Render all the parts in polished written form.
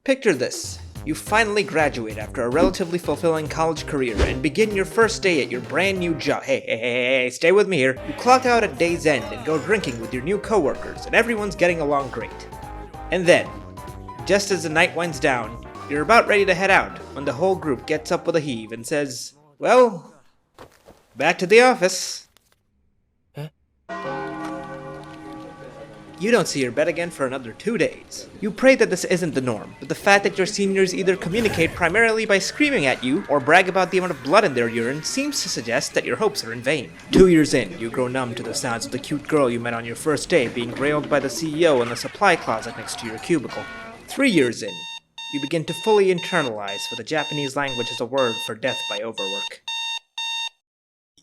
Picture this. You finally graduate after a relatively fulfilling college career and begin your first day at your brand new job. Hey, stay with me here. You clock out at day's end and go drinking with your new coworkers, and everyone's getting along great. And then, just as the night winds down, you're about ready to head out when the whole group gets up with a heave and says, well, back to the office. You don't see your bed again for another 2 days. You pray that this isn't the norm, but the fact that your seniors either communicate primarily by screaming at you or brag about the amount of blood in their urine seems to suggest that your hopes are in vain. 2 years in, you grow numb to the sounds of the cute girl you met on your first day being railed by the CEO in the supply closet next to your cubicle. 3 years in, you begin to fully internalize what the Japanese language is a word for death by overwork.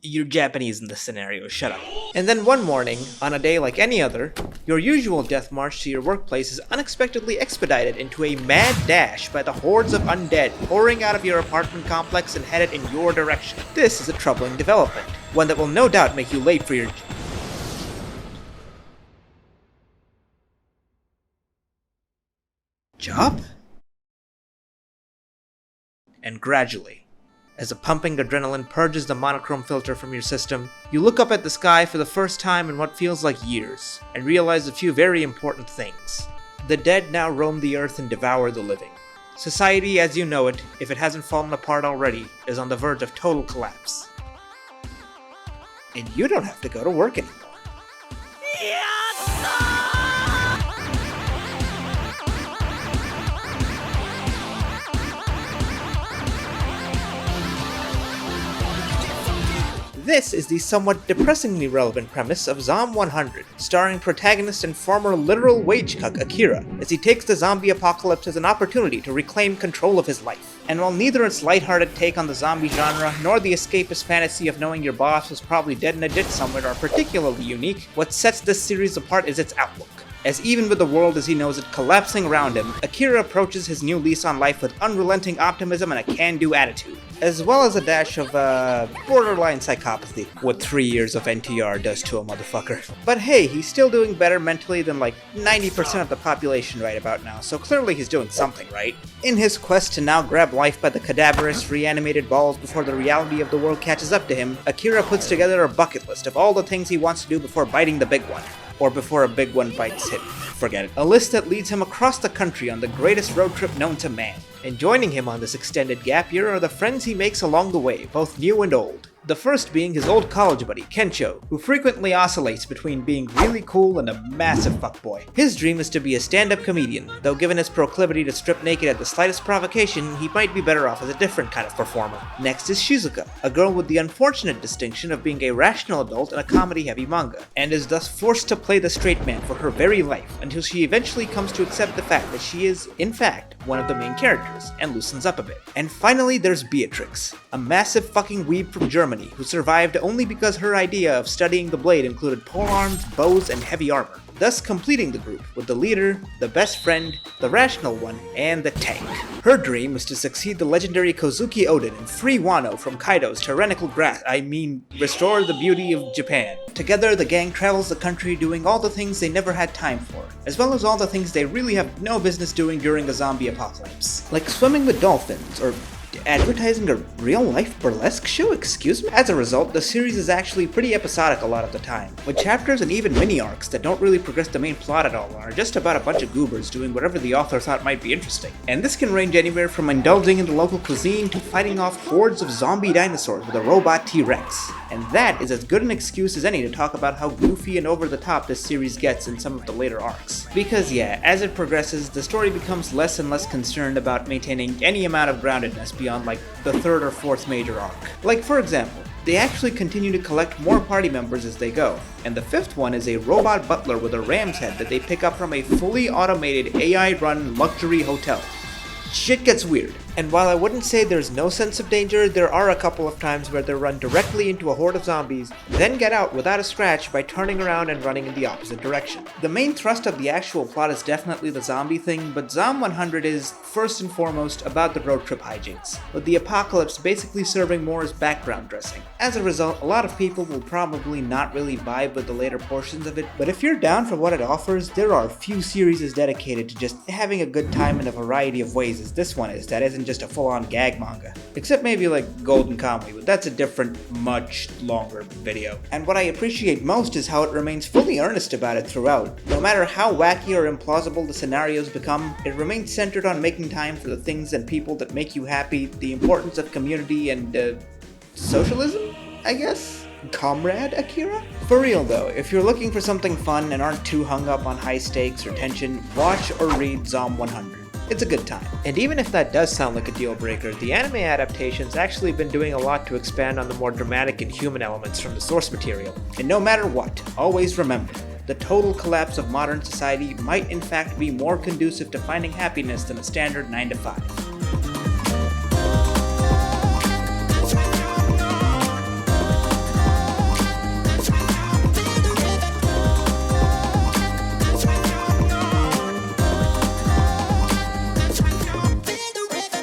You're Japanese in this scenario, shut up. And then one morning, on a day like any other, your usual death march to your workplace is unexpectedly expedited into a mad dash by the hordes of undead pouring out of your apartment complex and headed in your direction. This is a troubling development, one that will no doubt make you late for your job? And gradually, as the pumping adrenaline purges the monochrome filter from your system, you look up at the sky for the first time in what feels like years, and realize a few very important things. The dead now roam the earth and devour the living. Society as you know it, if it hasn't fallen apart already, is on the verge of total collapse. And you don't have to go to work anymore. This is the somewhat depressingly relevant premise of ZOM 100, starring protagonist and former literal wage cuck Akira, as he takes the zombie apocalypse as an opportunity to reclaim control of his life. And while neither its lighthearted take on the zombie genre, nor the escapist fantasy of knowing your boss was probably dead in a ditch somewhere are particularly unique, what sets this series apart is its outlook. As even with the world as he knows it collapsing around him, Akira approaches his new lease on life with unrelenting optimism and a can-do attitude, as well as a dash of, borderline psychopathy, what 3 years of NTR does to a motherfucker. But hey, he's still doing better mentally than like 90% of the population right about now, so clearly he's doing something right. In his quest to now grab life by the cadaverous, reanimated balls before the reality of the world catches up to him, Akira puts together a bucket list of all the things he wants to do before biting the big one. Or before a big one bites him. Forget it. A list that leads him across the country on the greatest road trip known to man. And joining him on this extended gap year are the friends he makes along the way, both new and old. The first being his old college buddy, Kencho, who frequently oscillates between being really cool and a massive fuckboy. His dream is to be a stand-up comedian, though given his proclivity to strip naked at the slightest provocation, he might be better off as a different kind of performer. Next is Shizuka, a girl with the unfortunate distinction of being a rational adult in a comedy-heavy manga, and is thus forced to play the straight man for her very life, until she eventually comes to accept the fact that she is, in fact, one of the main characters, and loosens up a bit. And finally there's Beatrix, a massive fucking weeb from Germany, who survived only because her idea of studying the blade included polearms, bows, and heavy armor, thus completing the group with the leader, the best friend, the rational one, and the tank. Her dream was to succeed the legendary Kozuki Oden and free Wano from Kaido's tyrannical restore the beauty of Japan. Together, the gang travels the country doing all the things they never had time for, as well as all the things they really have no business doing during a zombie apocalypse. Like swimming with dolphins, or advertising a real-life burlesque show, excuse me? As a result, the series is actually pretty episodic a lot of the time, with chapters and even mini-arcs that don't really progress the main plot at all and are just about a bunch of goobers doing whatever the author thought might be interesting. And this can range anywhere from indulging in the local cuisine to fighting off hordes of zombie dinosaurs with a robot T-Rex. And that is as good an excuse as any to talk about how goofy and over-the-top this series gets in some of the later arcs. Because yeah, as it progresses, the story becomes less and less concerned about maintaining any amount of groundedness beyond like the third or fourth major arc. Like for example, they actually continue to collect more party members as they go, and the fifth one is a robot butler with a ram's head that they pick up from a fully automated AI-run luxury hotel. Shit gets weird. And while I wouldn't say there's no sense of danger, there are a couple of times where they run directly into a horde of zombies, then get out without a scratch by turning around and running in the opposite direction. The main thrust of the actual plot is definitely the zombie thing, but ZOM 100 is, first and foremost, about the road trip hijinks, with the apocalypse basically serving more as background dressing. As a result, a lot of people will probably not really vibe with the later portions of it, but if you're down for what it offers, there are few series dedicated to just having a good time in a variety of ways as this one is, that isn't just a full-on gag manga. Except maybe like Golden Kamuy, but that's a different, much longer video. And what I appreciate most is how it remains fully earnest about it throughout. No matter how wacky or implausible the scenarios become, it remains centered on making time for the things and people that make you happy, the importance of community and, socialism, I guess? Comrade Akira? For real though, if you're looking for something fun and aren't too hung up on high stakes or tension, watch or read ZOM 100. It's a good time. And even if that does sound like a deal breaker, the anime adaptation's actually been doing a lot to expand on the more dramatic and human elements from the source material. And no matter what, always remember, the total collapse of modern society might in fact be more conducive to finding happiness than a standard 9 to 5.